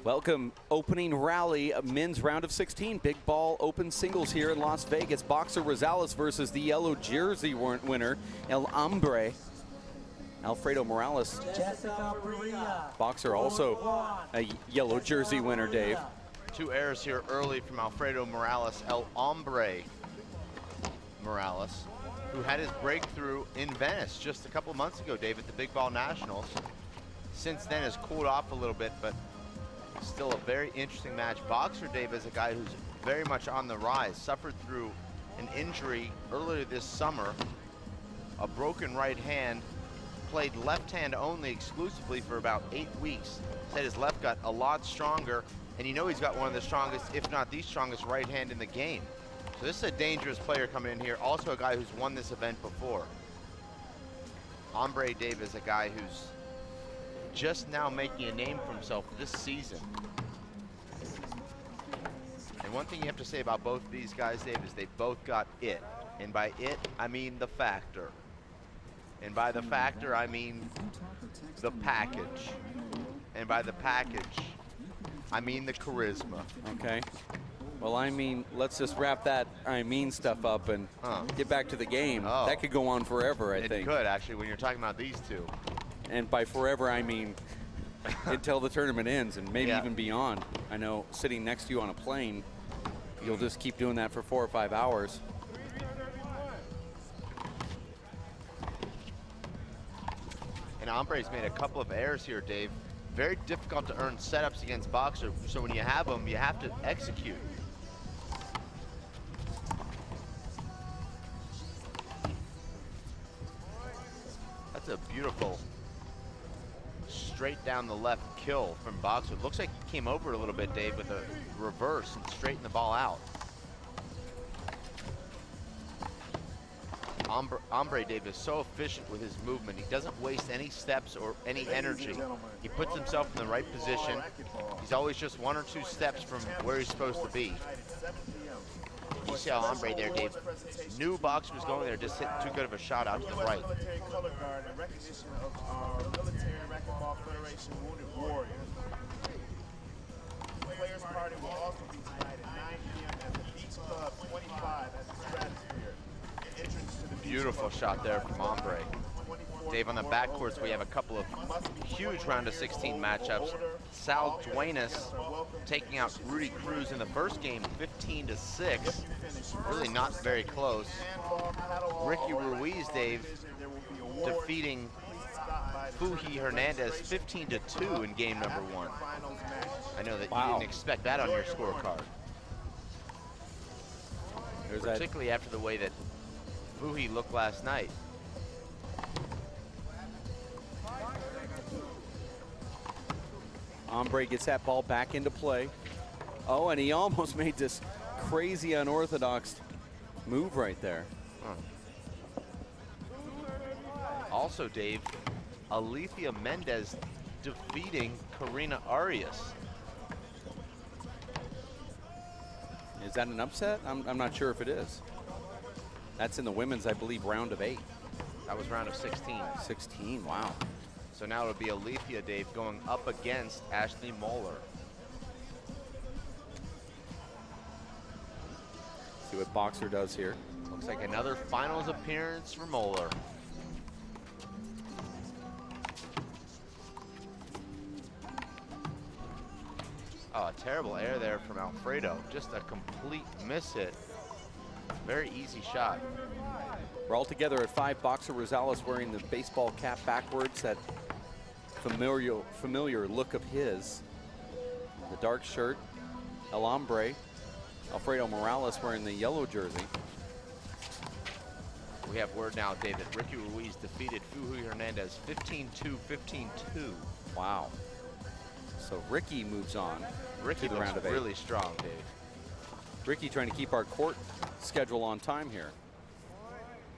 Welcome, opening rally, men's round of 16. Big ball open singles here in Las Vegas. Boxer Rosales versus the yellow jersey winner, El Hombre. Alfredo Morales. Boxer also a yellow jersey winner, Dave. 2 errors here early from Alfredo Morales, El Hombre Morales, who had his breakthrough in Venice just a couple months ago, Dave, at the Big Ball Nationals. Since then has cooled off a little bit, but still a very interesting match. Boxer, Dave, is a guy who's very much on the rise. Suffered through an injury earlier this summer, a broken right hand, played left hand only exclusively for about 8 weeks. Said his left got a lot stronger, and you know he's got one of the strongest, if not the strongest, right hand in the game. So this is a dangerous player coming in here. Also a guy who's won this event before. Hombre, Dave, is a guy who's just now making a name for himself this season. And one thing you have to say about both of these guys, Dave, is they both got it. And by it, I mean the factor. And by the factor, I mean the package. And by the package, I mean the charisma. Okay. Well, I mean, let's just wrap that I mean stuff up and get back to the game. Oh. That could go on forever, I think. It could, actually, when you're talking about these two. And by forever, I mean until the tournament ends and maybe even beyond. I know sitting next to you on a plane, you'll just keep doing that for 4 or 5 hours. And Hombre's made a couple of errors here, Dave. Very difficult to earn setups against Boxer, so when you have them, you have to execute. That's a beautiful straight down the left kill from Boxer. Looks like he came over a little bit, Dave, with a reverse and straightened the ball out. Hombre, Dave, is so efficient with his movement. He doesn't waste any steps or any energy. He puts himself in the right position. He's always just 1 or 2 steps from where he's supposed to be. You see how Hombre there, Dave, knew Boxer was going there, just hit too good of a shot out to the right. Players party will also be tonight at 9 p.m. at the Beach Club 25 at the Stratosphere. Beautiful shot there from Hombre. Dave, on the backcourts, we have a couple of huge round of 16 matchups. Sal Duenas taking out Rudy Cruz in the first game, 15-6. Really not very close. Ricky Ruiz, Dave, defeating Fuhi Hernandez 15-2 in game number 1. I know that you didn't expect that on your scorecard. Particularly after the way that Fuhi looked last night. Hombre gets that ball back into play. Oh, and he almost made this crazy unorthodox move right there. Also, Dave, Alicia Mendez defeating Karina Arias. Is that an upset? I'm not sure if it is. That's in the women's, I believe, round of 8. That was round of 16. 16, wow. So now it'll be Alicia, Dave, going up against Ashley Moeller. See what Boxer does here. Looks like another finals appearance for Moeller. Oh, a terrible error there from Alfredo. Just a complete miss hit. Very easy shot. We're all together at 5. Boxer Rosales wearing the baseball cap backwards, that familiar look of his. The dark shirt. El Hombre, Alfredo Morales wearing the yellow jersey. We have word now, Dave, that Ricky Ruiz defeated Fuhi Hernandez 15-2, 15-2. Wow. So Ricky moves on. Ricky to the round of 8. Really strong, Dave. Ricky trying to keep our court schedule on time here.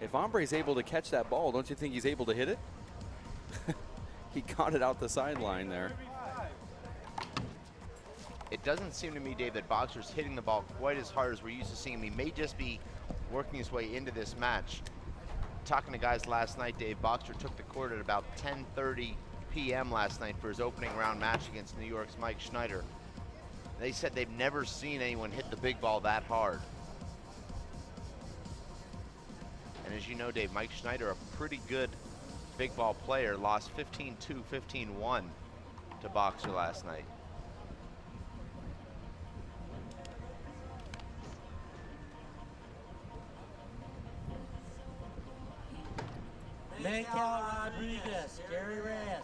If Hombre's able to catch that ball, don't you think he's able to hit it? He got it out the sideline there. It doesn't seem to me, Dave, that Boxer's hitting the ball quite as hard as we're used to seeing him. He may just be working his way into this match. Talking to guys last night, Dave, Boxer took the court at about 10:30 p.m. last night for his opening round match against New York's Mike Schneider. They said they've never seen anyone hit the big ball that hard. And as you know, Dave, Mike Schneider, a pretty good big ball player, lost 15-2, 15-1 to Boxer last night. Miguel Rodriguez, Jerry Reyes.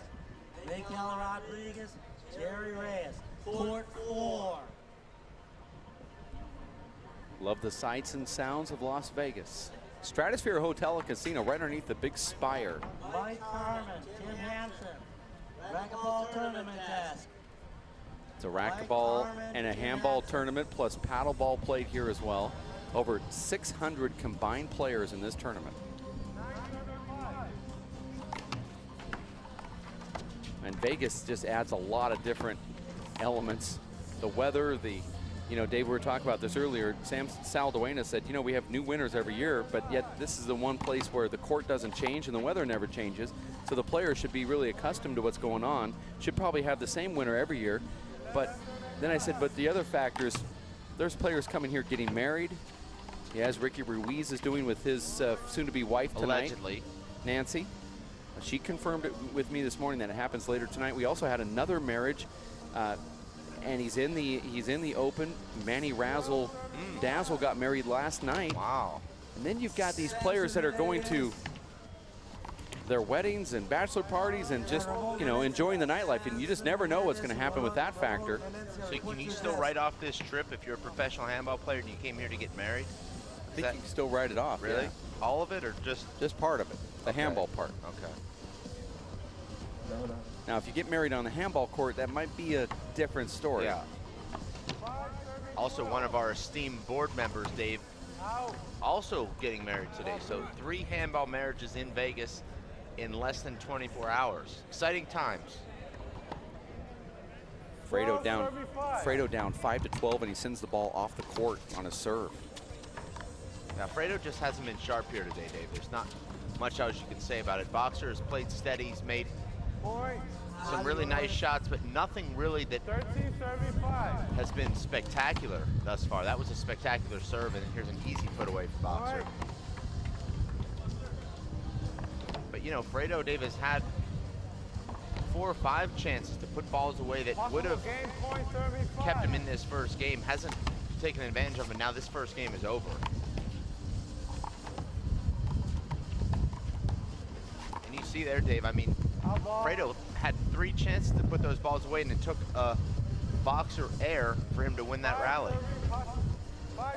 Miguel Rodriguez, Jerry Reyes. Court 4. Love the sights and sounds of Las Vegas. Stratosphere Hotel and Casino right underneath the big spire. Mike Carmen, Tim Hansen. Racquetball tournament desk. It's a racquetball and a handball tournament plus paddleball played here as well. Over 600 combined players in this tournament. And Vegas just adds a lot of different elements. The weather, you know, Dave, we were talking about this earlier. Sal Duena said, you know, we have new winners every year, but yet this is the one place where the court doesn't change and the weather never changes. So the players should be really accustomed to what's going on. Should probably have the same winner every year. But then I said, but the other factors, there's players coming here getting married. As Ricky Ruiz is doing with his soon-to-be wife tonight. Allegedly. Nancy. She confirmed it with me this morning that it happens later tonight. We also had another marriage, and he's in the Open. Manny Razzle Dazzle got married last night. Wow. And then you've got these players that are going to their weddings and bachelor parties and just, you know, enjoying the nightlife, and you just never know what's going to happen with that factor. So can you still write off this trip if you're a professional handball player and you came here to get married? I think you can still write it off. Really? Yeah. All of it or just part of it, the handball part. Okay. Now, if you get married on the handball court, that might be a different story. Yeah. Also, one of our esteemed board members, Dave, also getting married today. So 3 handball marriages in Vegas in less than 24 hours. Exciting times. Fredo down 5-12, and he sends the ball off the court on a serve. Now, Fredo just hasn't been sharp here today, Dave. There's not much else you can say about it. Boxer has played steady. He's made some really nice shots, but nothing really that has been spectacular thus far. That was a spectacular serve, and here's an easy put away for Boxer. But, you know, Fredo, Dave, has had 4 or 5 chances to put balls away that would have kept him in this first game. Hasn't taken advantage of it. Now this first game is over. And you see there, Dave, I mean, Fredo had 3 chances to put those balls away, and it took a Boxer air for him to win that rally. A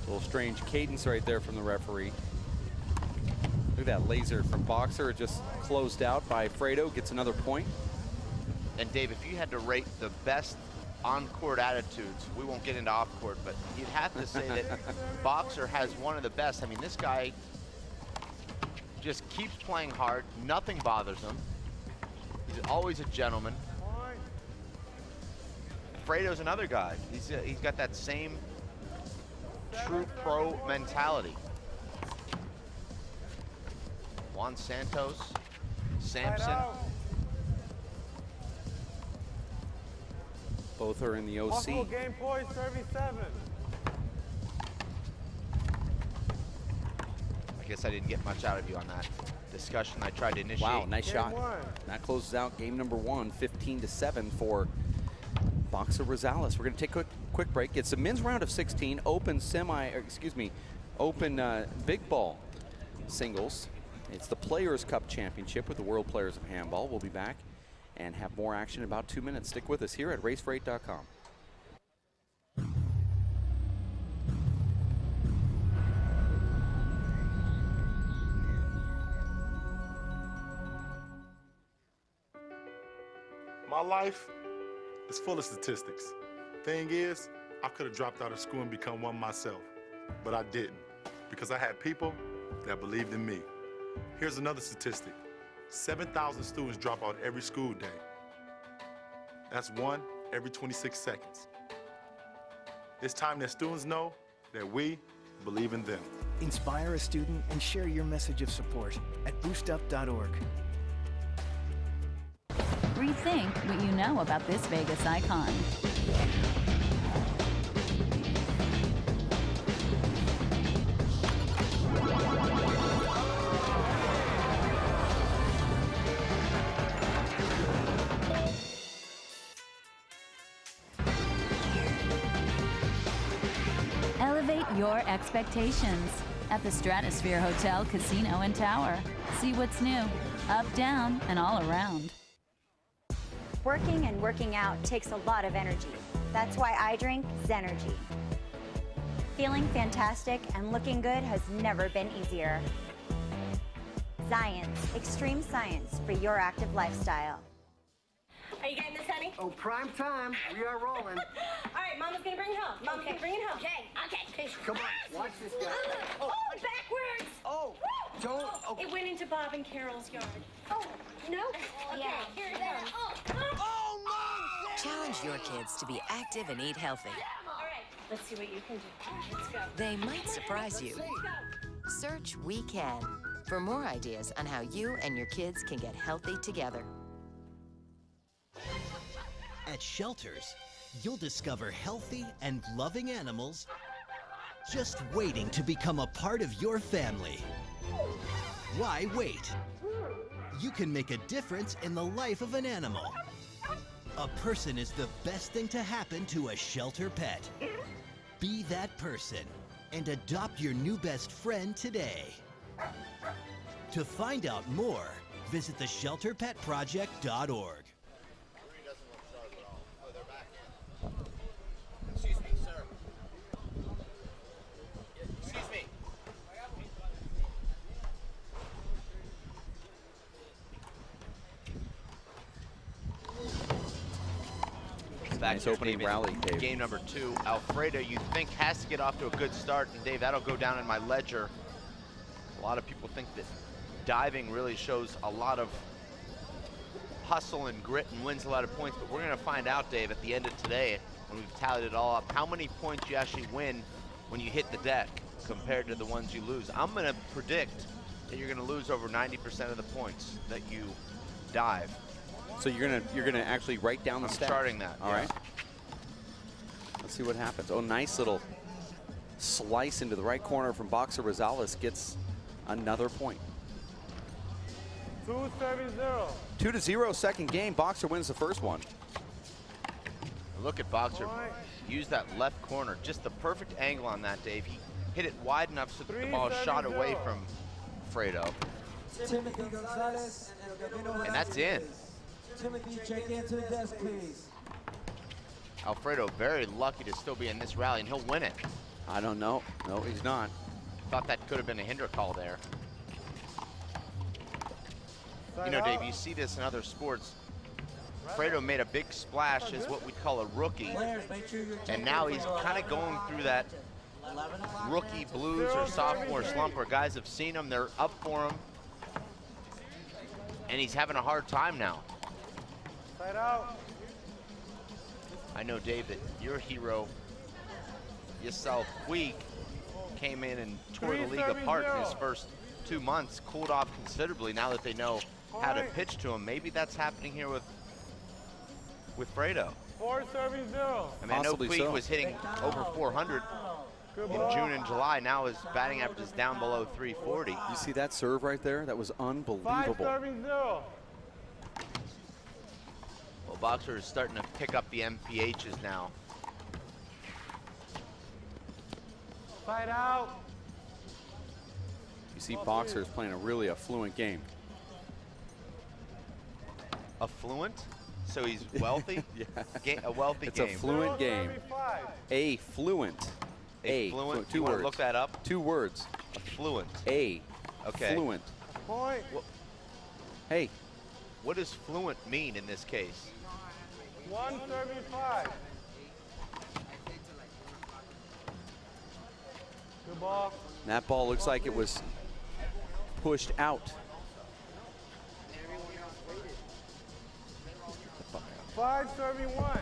little strange cadence right there from the referee. Look at that laser from Boxer, just closed out by Fredo, gets another point. And Dave, if you had to rate the best on-court attitudes, we won't get into off-court, but you'd have to say that Boxer has one of the best. I mean, this guy just keeps playing hard. Nothing bothers him. He's always a gentleman. Fredo's another guy. He's got that same true pro mentality. Juan Santos, Sampson. Both are in the OC. Game point 37. I guess I didn't get much out of you on that discussion I tried to initiate. Wow, nice shot. One. That closes out game number 1, 15-7 for Boxer Rosales. We're going to take a quick break. It's the men's round of 16, open big ball singles. It's the Players' Cup Championship with the World Players of Handball. We'll be back and have more action in about 2 minutes. Stick with us here at racefreight.com. My life is full of statistics. Thing is, I could have dropped out of school and become one myself, but I didn't because I had people that believed in me. Here's another statistic. 7,000 students drop out every school day. That's 1 every 26 seconds. It's time that students know that we believe in them. Inspire a student and share your message of support at boostup.org. Rethink what you know about this Vegas icon. Elevate your expectations at the Stratosphere Hotel, Casino and Tower. See what's new, up, down, and all around. Working and working out takes a lot of energy. That's why I drink Zenergy. Feeling fantastic and looking good has never been easier. Science, extreme science for your active lifestyle. Are you getting this, honey? Oh, prime time. We are rolling. All right, Mama's gonna bring it home. Mama's gonna bring it home. Okay. Come on, watch this guy. Oh, backwards! Oh, don't. Oh. It went into Bob and Carol's yard. Oh, no? Okay, Yeah. here it goes. Oh, no! Challenge your kids to be active and eat healthy. All right, let's see what you can do. Let's go. They might surprise you. Search We Can for more ideas on how you and your kids can get healthy together. At shelters, you'll discover healthy and loving animals just waiting to become a part of your family. Why wait? You can make a difference in the life of an animal. A person is the best thing to happen to a shelter pet. Be that person and adopt your new best friend today. To find out more, visit theshelterpetproject.org. Excuse me, sir. Excuse me. Back Nice here, opening David. rally, Dave. Game number 2. Alfredo, you think, has to get off to a good start. And Dave, that'll go down in my ledger. A lot of people think that diving really shows a lot of hustle and grit and wins a lot of points. But we're going to find out, Dave, at the end of today, when we've tallied it all up, how many points you actually win when you hit the deck compared to the ones you lose. I'm going to predict that you're going to lose over 90% of the points that you dive. So you're gonna actually write down the I'm stat. charting that. All right. Let's see what happens. Oh, nice little slice into the right corner from Boxer Rosales, gets another point. 2-0. 2-0 second game. Boxer wins the first one. Look at Boxer use that left corner. Just the perfect angle on that, Dave. He hit it wide enough so that the ball shot away from Fredo. And that's in. Timothy, check into the desk, please. Alfredo very lucky to still be in this rally, and he'll win it. I don't know. No, he's not. Thought that could have been a hinder call there. You know, Dave, you see this in other sports. Fredo made a big splash as what we'd call a rookie. And now he's kind of going through that rookie blues or sophomore slump where guys have seen him, they're up for him. And he's having a hard time now. Side out. I know, Dave, that your hero, yourself, Puig, came in and tore the league apart in his first 2 months, cooled off considerably now that they know how to pitch to him. Maybe that's happening here with Fredo. 4-0. I mean, I know Possibly Puig so. was hitting over 400 Good in ball. June and July. Now his batting average is down below 340. You see that serve right there? That was unbelievable. 5-0. Well, Boxer is starting to pick up the MPHs now. Side out. You see Boxer is playing a really affluent game. Affluent? So he's wealthy? Yeah. A wealthy It's game. a fluent game. 35. A fluent. Affluent? Two You wanna words. look that up? 2 words. Affluent. A. Okay. Fluent. Point. Hey, What does fluent mean in this case? 175. Good ball. that ball looks like it was pushed out. 5-31.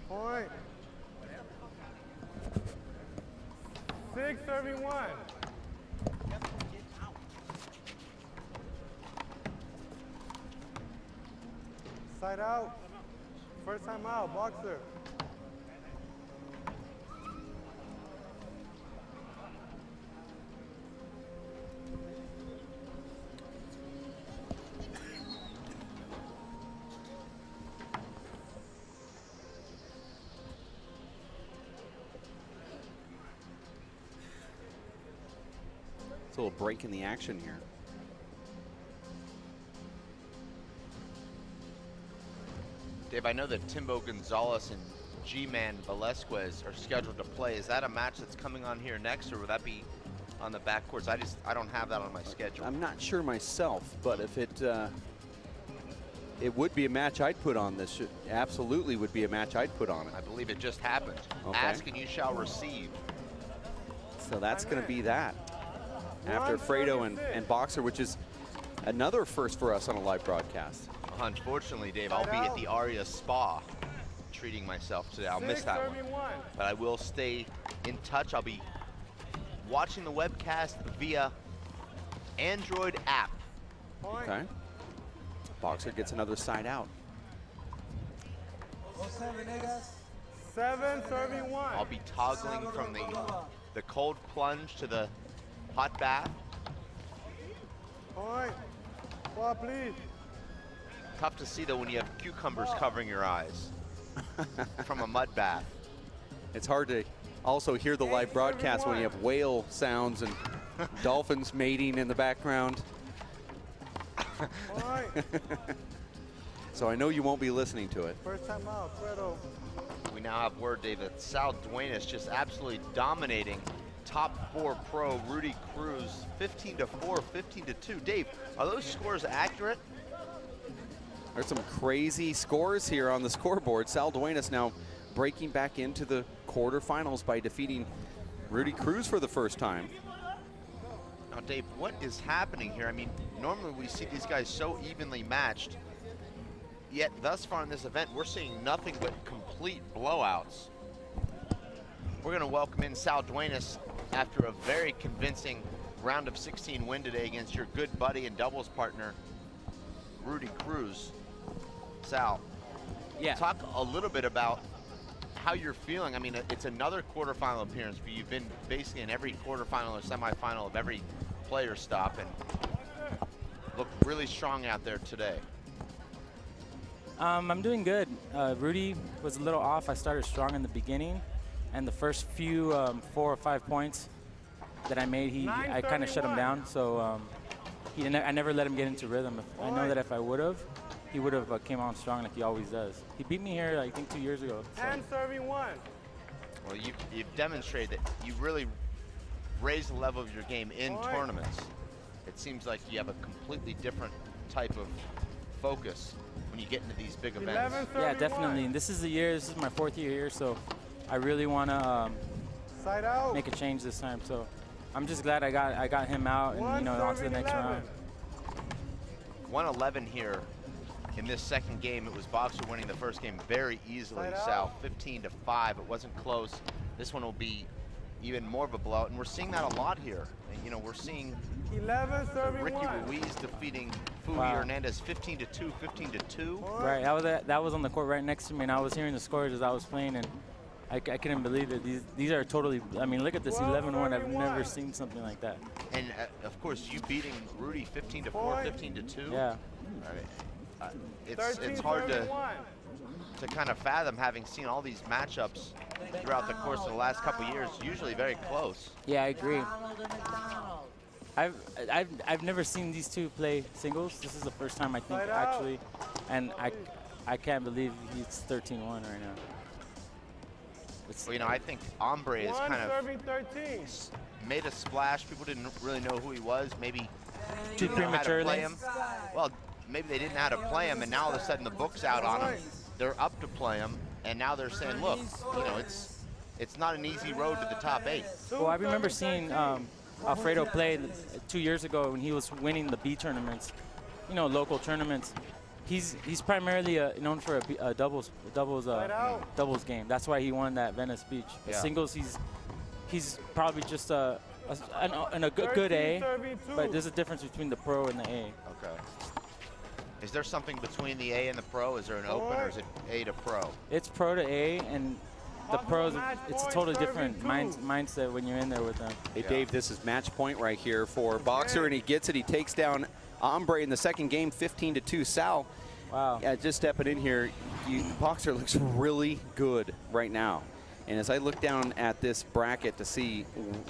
Point. 6 serving 1. Side out. First time out, boxer. It's a little break in the action here. Dave, I know that Timbo Gonzalez and G-Man Velasquez are scheduled to play. Is that a match that's coming on here next, or would that be on the backcourts? I don't have that on my schedule. I'm not sure myself, but if it would be a match I'd put on this. Absolutely would be a match I'd put on it. I believe it just happened. Okay. Ask and you shall receive. So that's going to be that. After Fredo and Boxer, which is another first for us on a live broadcast. Unfortunately, Dave, I'll be at the Aria Spa treating myself today. I'll miss that one. But I will stay in touch. I'll be watching the webcast via Android app. Okay. Boxer gets another side out. 7 serving 1. I'll be toggling from the cold plunge to the hot bath. Point. Ball, please. Tough to see though when you have cucumbers covering your eyes from a mud bath. It's hard to also hear the live broadcast when you have whale sounds and dolphins mating in the background. So I know you won't be listening to it. First time out, Fredo. We now have word, Dave, that Sal Duenas just absolutely dominating top 4 pro Rudy Cruz, 15-4, 15-2. Dave, are those scores accurate? There's some crazy scores here on the scoreboard. Sal Duenas now breaking back into the quarterfinals by defeating Rudy Cruz for the first time. Now, Dave, what is happening here? I mean, normally we see these guys so evenly matched, yet thus far in this event, we're seeing nothing but complete blowouts. We're going to welcome in Sal Duenas after a very convincing round of 16 win today against your good buddy and doubles partner, Rudy Cruz. Sal, talk a little bit about how you're feeling. I mean, it's another quarterfinal appearance for you. You've been basically in every quarterfinal or semifinal of every player stop and look really strong out there today. I'm doing good. Rudy was a little off. I started strong in the beginning, and the first few 4 or 5 points that I made, I kind of shut him down. So I never let him get into rhythm. I know that if I would have, he would have came on strong like he always does. He beat me here, I think, 2 years ago. So. 10 serving 1. Well, you've demonstrated that you really raised the level of your game in tournaments. It seems like you have a completely different type of focus when you get into these big events. Yeah, definitely. And this is the year. This is my 4th year here, so I really want to make a change this time. So I'm just glad I got him out and on to the next round. 111 here in this second game. It was Boxer winning the first game very easily. Sal, 15-5. It wasn't close. This one will be even more of a blowout, and we're seeing that a lot here. And, we're seeing 11 serving Ricky 1. Ruiz defeating Fuji Hernandez 15-2, 15-2. Right, that was on the court right next to me, and I was hearing the scores as I was playing, and I couldn't believe it. These are totally, I mean, look at this, 11-1. I've never seen something like that. And, of course, you beating Rudy 15-4, 15-2. Yeah. It's hard to kind of fathom, having seen all these matchups throughout the course of the last couple of years, usually very close. Yeah, I agree. I've never seen these two play singles. This is the first time, I think, actually, and I can't believe he's 13-1 right now. Well, I think Hombre is kind of made a splash. People didn't really know who he was. Maybe too prematurely. Play him. Well, maybe they didn't know how to play him, and now all of a sudden the book's out on him. They're up to play him, and now they're saying, look, it's not an easy road to the top 8. Well, I remember seeing Alfredo play 2 years ago when he was winning the B tournaments, local tournaments. He's primarily known for a doubles game. That's why he won that Venice Beach. But singles, he's probably just a good A, but there's a difference between the pro and the A. Okay. Is there something between the A and the pro? Is there an open, or is it A to pro? It's pro to A, and the pros, it's a totally different mindset when you're in there with them. Hey, Dave, this is match point right here for Boxer, and he gets it. He takes down Hombre in the second game, 15-2. Sal, wow. Just stepping in here, Boxer looks really good right now. And as I look down at this bracket to see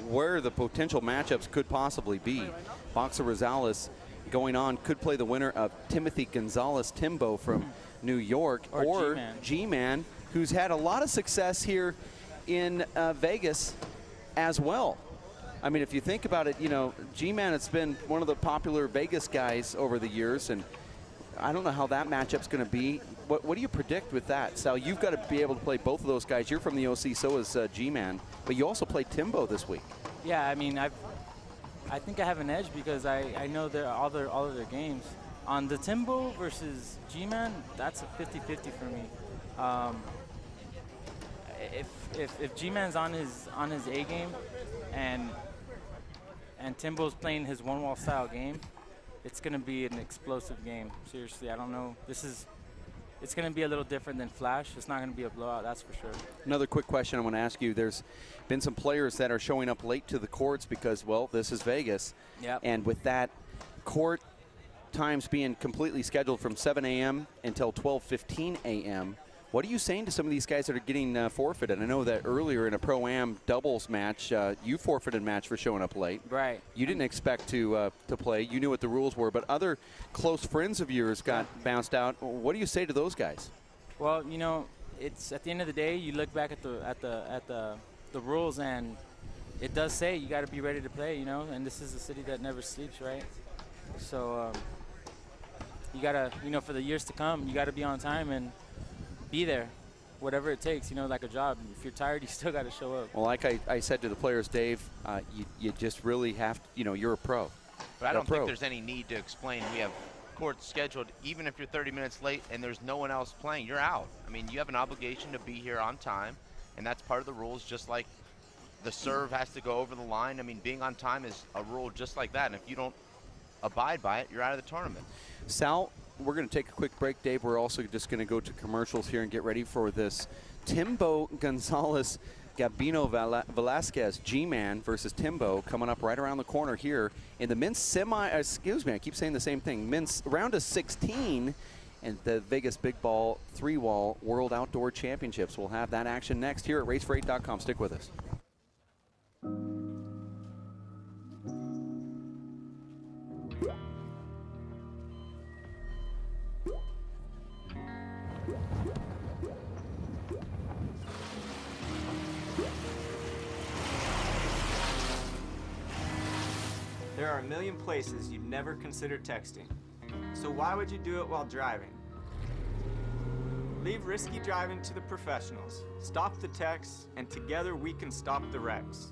where the potential matchups could possibly be, Boxer Rosales going on could play the winner of Timothy Gonzalez Timbo from New York, or G-Man, who's had a lot of success here in Vegas as well. I mean, if you think about it, you know, G-Man has been one of the popular Vegas guys over the years, and I don't know how that matchup's going to be. What do you predict with that? Sal, you've got to be able to play both of those guys. You're from the OC, so is G-Man, but you also play Timbo this week. Yeah, I mean, I think I have an edge because I know all of their games. On the Timbo versus G-Man, that's a 50-50 for me. If G-Man's on his A game and Timbo's playing his one-wall style game, it's going to be an explosive game. Seriously, I don't know. It's going to be a little different than Flash. It's not going to be a blowout, that's for sure. Another quick question I want to ask you. There's been some players that are showing up late to the courts because, well, this is Vegas. Yep. And with that court times being completely scheduled from 7 a.m. until 12:15 a.m., what are you saying to some of these guys that are getting forfeited? I know that earlier in a Pro-Am doubles match, you forfeited a match for showing up late. Right. You didn't expect to play. You knew what the rules were, but other close friends of yours got bounced out. What do you say to those guys? Well, you know, it's at the end of the day, you look back at the rules, and it does say you got to be ready to play. You know, and this is a city that never sleeps, right? So you gotta, you know, for the years to come, you got to be on time and be there, whatever it takes, you know, like a job. If you're tired, you still got to show up. Well, like I said to the players, Dave, you just really have to, you know, you're a pro. But I don't think there's any need to explain. We have courts scheduled. Even if you're 30 minutes late and there's no one else playing, you're out. I mean, you have an obligation to be here on time, and that's part of the rules, just like the serve has to go over the line. I mean, being on time is a rule just like that, and if you don't abide by it, you're out of the tournament. Sal, we're going to take a quick break, Dave. We're also just going to go to commercials here and get ready for this Timbo Gonzalez Gabino Velasquez G-Man versus Timbo coming up right around the corner here in the men's I keep saying the same thing, men's round of 16 and the Vegas Big Ball 3-Wall World Outdoor Championships. We'll have that action next here at racefor8.com. Stick with us. There are a million places you'd never consider texting. So why would you do it while driving? Leave risky driving to the professionals. Stop the texts, and together we can stop the wrecks.